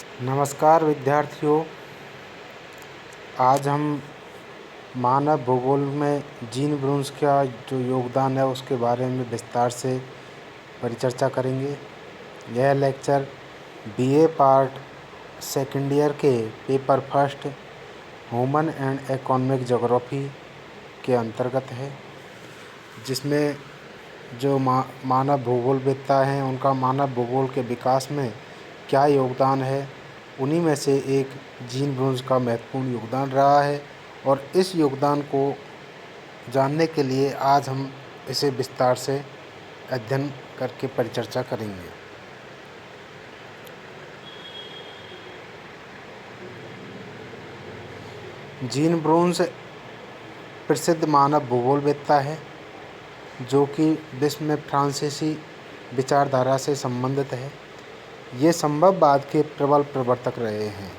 नमस्कार विद्यार्थियों। आज हम मानव भूगोल में जीन ब्रूंस का जो योगदान है उसके बारे में विस्तार से परिचर्चा करेंगे। यह lecture BA part second year के paper first human and economic geography के अंतर्गत है, जिसमें जो मानव भूगोलवेत्ता हैं उनका मानव भूगोल के विकास में क्या योगदान है, उन्हीं में से एक जीन ब्रूंस का महत्वपूर्ण योगदान रहा है। और इस योगदान को जानने के लिए आज हम इसे विस्तार से अध्ययन करके परिचर्चा करेंगे। जीन ब्रूंस प्रसिद्ध मानव भूगोलवेत्ता है जो कि विश्व में फ्रांसीसी विचारधारा से संबंधित है। ये संभववाद के प्रबल प्रवर्तक रहे हैं।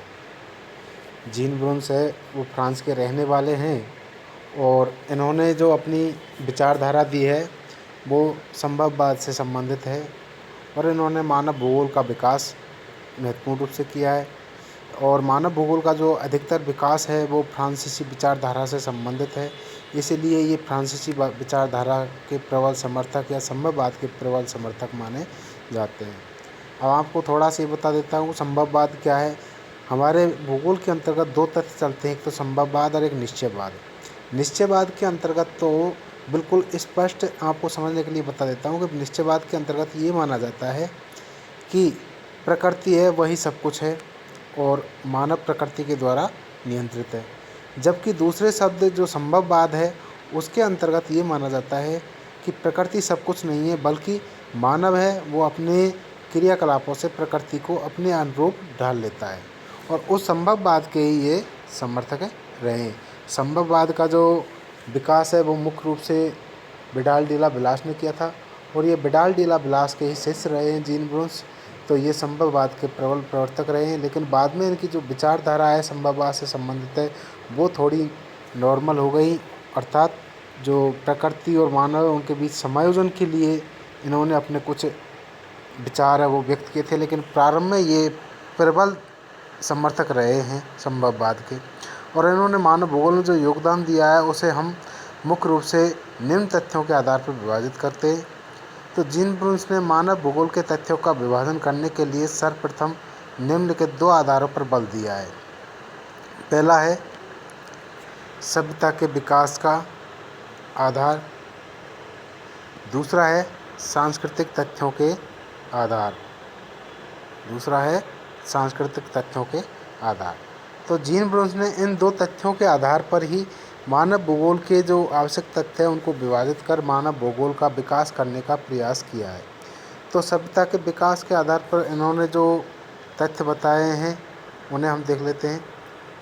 जीन ब्रूंस है वो फ्रांस के रहने वाले हैं और इन्होंने जो अपनी विचारधारा दी है वो संभववाद से संबंधित है और इन्होंने मानव भूगोल का विकास महत्वपूर्ण रूप से किया है। और मानव भूगोल का जो अधिकतर विकास है वो फ्रांसीसी विचारधारा से संबंधित है, इसीलिए ये फ्रांसीसी विचारधारा के प्रबल समर्थक या संभववाद के प्रबल समर्थक माने जाते हैं। अब आपको थोड़ा सा ये बता देता हूँ संभववाद क्या है। हमारे भूगोल के अंतर्गत दो तथ्य चलते हैं, एक तो संभववाद और एक निश्चयवाद। निश्चयवाद के अंतर्गत तो बिल्कुल स्पष्ट आपको समझने के लिए बता देता हूँ कि निश्चयवाद के अंतर्गत ये माना जाता है कि प्रकृति है वही सब कुछ है और मानव प्रकृति के द्वारा नियंत्रित है। जबकि दूसरे शब्द जो संभववाद है उसके अंतर्गत ये माना जाता है कि प्रकृति सब कुछ नहीं है, बल्कि मानव है वो अपने क्रियाकलापों से प्रकृति को अपने अनुरूप ढाल लेता है। और उस संभववाद के ही ये समर्थक रहे हैं। संभववाद का जो विकास है वो मुख्य रूप से विडाल डिला ब्लास ने किया था और ये विडाल डिला ब्लास के ही शिष्य रहे हैं जीन ब्रूंस। तो ये संभववाद के प्रबल प्रवर्तक रहे हैं, लेकिन बाद में इनकी जो विचारधारा है संभववाद से संबंधित है वो थोड़ी नॉर्मल हो गई, अर्थात जो प्रकृति और मानव उनके बीच समायोजन के लिए इन्होंने अपने कुछ विचार है वो व्यक्त किए थे। लेकिन प्रारंभ में ये प्रबल समर्थक रहे हैं संभववाद के। और इन्होंने मानव भूगोल में जो योगदान दिया है उसे हम मुख्य रूप से निम्न तथ्यों के आधार पर विभाजित करते हैं। तो जीन ब्रूंस ने मानव भूगोल के तथ्यों का विभाजन करने के लिए सर्वप्रथम निम्नलिखित दो आधारों पर बल दिया है। पहला है सभ्यता के विकास का आधार, दूसरा है सांस्कृतिक तथ्यों के आधार। तो जीन ब्रूंस ने इन दो तथ्यों के आधार पर ही मानव भूगोल के जो आवश्यक तथ्य हैं उनको विभाजित कर मानव भूगोल का विकास करने का प्रयास किया है। तो सभ्यता के विकास के आधार पर इन्होंने जो तथ्य बताए हैं उन्हें हम देख लेते हैं।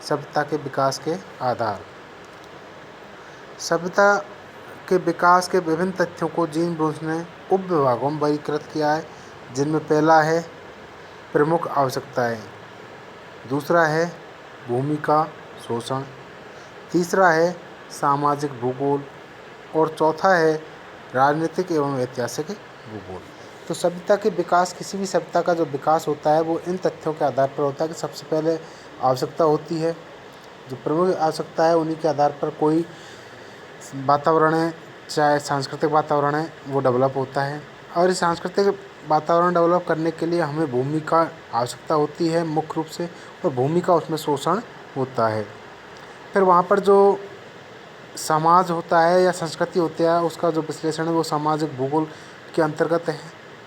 सभ्यता के विकास के आधार। सभ्यता के विकास के विभिन्न तथ्यों को जीन ब्रूंस ने उप विभागों में वर्गीकृत किया है, जिनमें पहला है प्रमुख आवश्यकताएं, दूसरा है भूमि का शोषण, तीसरा है सामाजिक भूगोल और चौथा है राजनीतिक एवं ऐतिहासिक भूगोल। तो सभ्यता के विकास, किसी भी सभ्यता का जो विकास होता है वो इन तथ्यों के आधार पर होता है कि सबसे पहले आवश्यकता होती है, जो प्रमुख आवश्यकता है उन्हीं के आधार पर कोई वातावरण है, चाहे सांस्कृतिक वातावरण है, वो डेवलप होता है। और इस सांस्कृतिक वातावरण डेवलप करने के लिए हमें भूमि का आवश्यकता होती है मुख्य रूप से, और भूमि का उसमें शोषण होता है। फिर वहाँ पर जो समाज होता है या संस्कृति होती है उसका जो विश्लेषण है वो सामाजिक भूगोल के अंतर्गत है,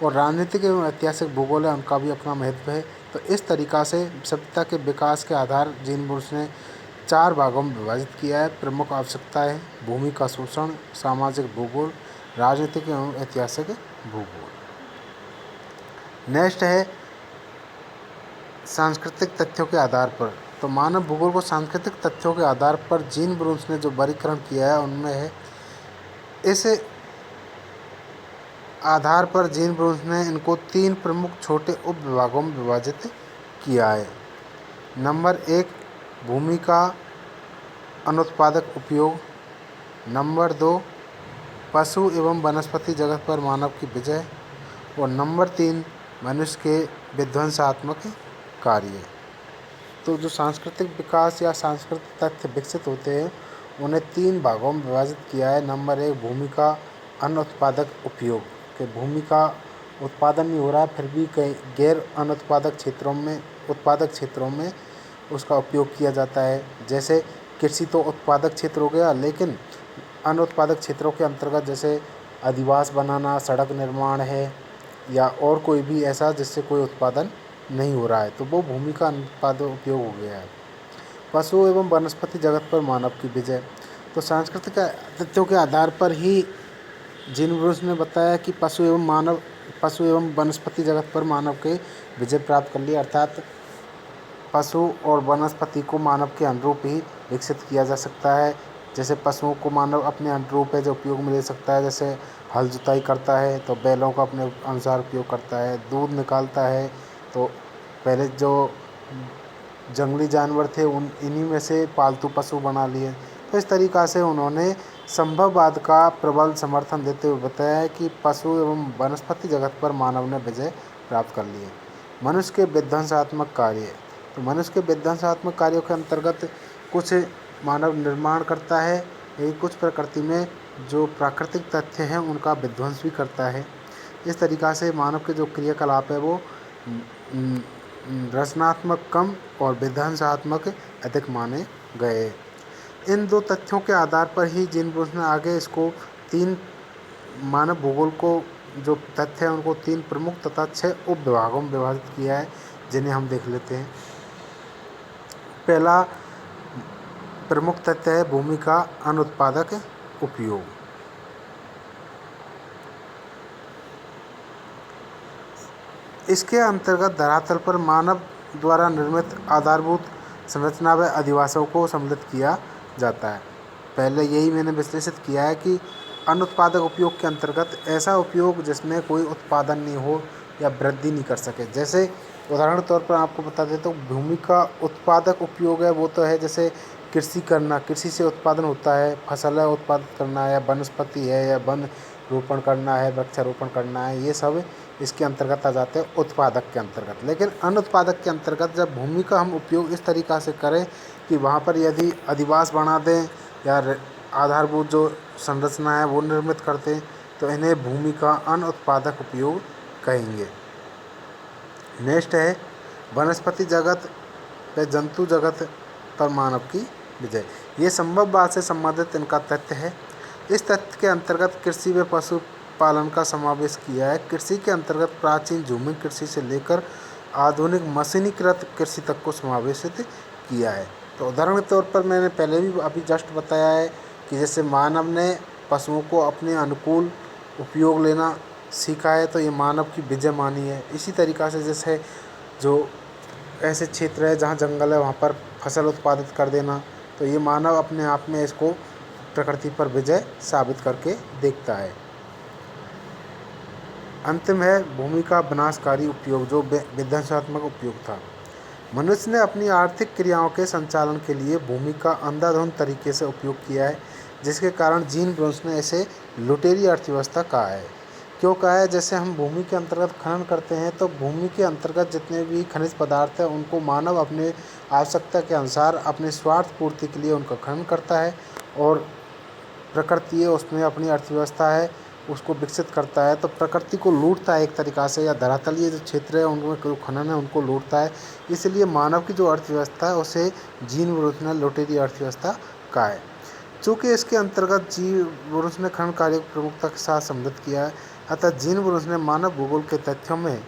और राजनीतिक एवं ऐतिहासिक भूगोल है उनका भी अपना महत्व है। तो इस तरीक़ा से सभ्यता के विकास के आधार जीन ब्रूंस ने चार भागों में विभाजित किया है। प्रमुख आवश्यकताएं, भूमि का शोषण, सामाजिक भूगोल, राजनीतिक एवं ऐतिहासिक भूगोल। नेक्स्ट है सांस्कृतिक तथ्यों के आधार पर। तो मानव भूगोल को सांस्कृतिक तथ्यों के आधार पर जीन ब्रूंस ने जो वर्गीकरण किया है उनमें है, इस आधार पर जीन ब्रूंस ने इनको तीन प्रमुख छोटे उप विभागों में विभाजित किया है। नंबर 1 भूमि का अनुत्पादक उपयोग, नंबर 2 पशु एवं वनस्पति जगत पर मानव की विजय, और नंबर 3 मनुष्य के विध्वंसात्मक कार्य। तो जो सांस्कृतिक विकास या सांस्कृतिक तथ्य विकसित होते हैं उन्हें 3 भागों में विभाजित किया है। नंबर 1 भूमिका अनुत्पादक उपयोग कि भूमिका उत्पादन नहीं हो रहा है फिर भी कई गैर उत्पादक क्षेत्रों में उसका उपयोग किया जाता है। जैसे कृषि तो उत्पादक क्षेत्र हो गया, लेकिन अनुत्पादक क्षेत्रों के अंतर्गत जैसे अधिवास बनाना, सड़क निर्माण है या और कोई भी ऐसा जिससे कोई उत्पादन नहीं हो रहा है, तो वो भूमि का अनुत्पादक उपयोग हो गया है। पशु एवं वनस्पति जगत पर मानव की विजय। तो सांस्कृतिक तथ्यों के आधार पर ही जीन ब्रूस ने बताया कि पशु एवं वनस्पति जगत पर मानव के विजय प्राप्त कर लिया, अर्थात पशु और वनस्पति को मानव के अनुरूप ही विकसित किया जा सकता है। जैसे पशुओं को मानव अपने अनुरूप है जो उपयोग में ले सकता है, जैसे हल जुताई करता है तो बैलों का अपने अनुसार उपयोग करता है, दूध निकालता है तो पहले जो जंगली जानवर थे इन्हीं में से पालतू पशु बना लिए। तो इस तरीक़ा से उन्होंने संभववाद का प्रबल समर्थन देते हुए बताया है कि पशु एवं वनस्पति जगत पर मानव ने विजय प्राप्त कर ली है। मनुष्य के विध्वंसात्मक कार्य। तो मनुष्य के विध्वंसात्मक कार्यों के अंतर्गत कुछ मानव निर्माण करता है, यही कुछ प्रकृति में जो प्राकृतिक तथ्य हैं उनका विध्वंस भी करता है। इस तरीक़ा से मानव के जो क्रियाकलाप है वो रचनात्मक कम और विध्वंसात्मक अधिक माने गए। इन 2 तथ्यों के आधार पर ही जीन ब्रूस ने आगे इसको 3 मानव भूगोल को जो तथ्य हैं उनको 3 प्रमुख तथा 6 उप विभागों में विभाजित किया है, जिन्हें हम देख लेते हैं। पहला प्रमुख तथ्य है भूमि का अनुत्पादक उपयोग। इसके अंतर्गत धरातल पर मानव द्वारा निर्मित आधारभूत संरचना व अधिवासों को सम्मिलित किया जाता है। पहले यही मैंने विश्लेषित किया है कि अनुत्पादक उपयोग के अंतर्गत ऐसा उपयोग जिसमें कोई उत्पादन नहीं हो या वृद्धि नहीं कर सके। जैसे उदाहरण के तौर पर आपको बता दें तो भूमि का उत्पादक उपयोग है वो तो है जैसे कृषि करना, कृषि से उत्पादन होता है, फसल है उत्पादित करना है, या वनस्पति है या वन रोपण करना है, वृक्षारोपण करना है, ये सब इसके अंतर्गत आ जाते हैं उत्पादक के अंतर्गत। लेकिन अनुत्पादक के अंतर्गत जब भूमि का हम उपयोग इस तरीक़ा से करें कि वहाँ पर यदि अधिवास बना दें या आधारभूत जो संरचना है वो निर्मित करते हैं तो इन्हें भूमि का अनुत्पादक उपयोग कहेंगे। नेक्स्ट है वनस्पति जगत व जंतु जगत पर मानव की विजय। ये संभववाद से संबंधित इनका तथ्य है। इस तथ्य के अंतर्गत कृषि व पशुपालन का समावेश किया है। कृषि के अंतर्गत प्राचीन झूमी कृषि से लेकर आधुनिक मशीनीकृत कृषि तक को समावेशित किया है। तो उदाहरण के तौर पर मैंने पहले भी अभी जस्ट बताया है कि जैसे मानव ने पशुओं को अपने अनुकूल उपयोग लेना सीखा है तो ये मानव की विजय मानी है। इसी तरीक़ा से जैसे जो ऐसे क्षेत्र है जहाँ जंगल है वहाँ पर फसल उत्पादित कर देना, तो ये मानव अपने आप में इसको प्रकृति पर विजय साबित करके देखता है। अंतिम है भूमि का विनाशकारी उपयोग जो विध्वंसात्मक उपयोग था। मनुष्य ने अपनी आर्थिक क्रियाओं के संचालन के लिए भूमि का अंधाधुंध तरीके से उपयोग किया है, जिसके कारण जीन ब्रूस ने इसे लुटेरी अर्थव्यवस्था कहा है। क्यों कहा है? जैसे हम भूमि के अंतर्गत खनन करते हैं तो भूमि के अंतर्गत जितने भी खनिज पदार्थ हैं उनको मानव अपने आवश्यकता के अनुसार अपने स्वार्थ पूर्ति के लिए उनका खनन करता है, और प्रकृति है उसमें अपनी अर्थव्यवस्था है उसको विकसित करता है। तो प्रकृति को लूटता है एक तरीक़ा से, या धरातलीय जो क्षेत्र है उनमें जो खनन है उनको लूटता है। इसलिए मानव की जो अर्थव्यवस्था है उसे जीन ब्रूस ने लुटेरी अर्थव्यवस्था कहा है। चूँकि इसके अंतर्गत जीन ब्रूस ने खनन कार्य को प्रमुखता के साथ सम्मिलित किया है, अतः जीन ब्रूस ने मानव भूगोल के तथ्यों में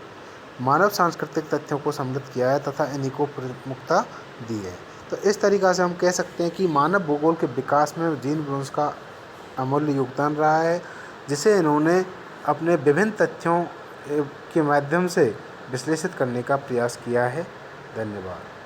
मानव सांस्कृतिक तथ्यों को सम्मिलित किया है तथा इन्हीं को प्रमुखता दी है। तो इस तरीक़ा से हम कह सकते हैं कि मानव भूगोल के विकास में जीन ब्रूस का अमूल्य योगदान रहा है, जिसे इन्होंने अपने विभिन्न तथ्यों के माध्यम से विश्लेषित करने का प्रयास किया है। धन्यवाद।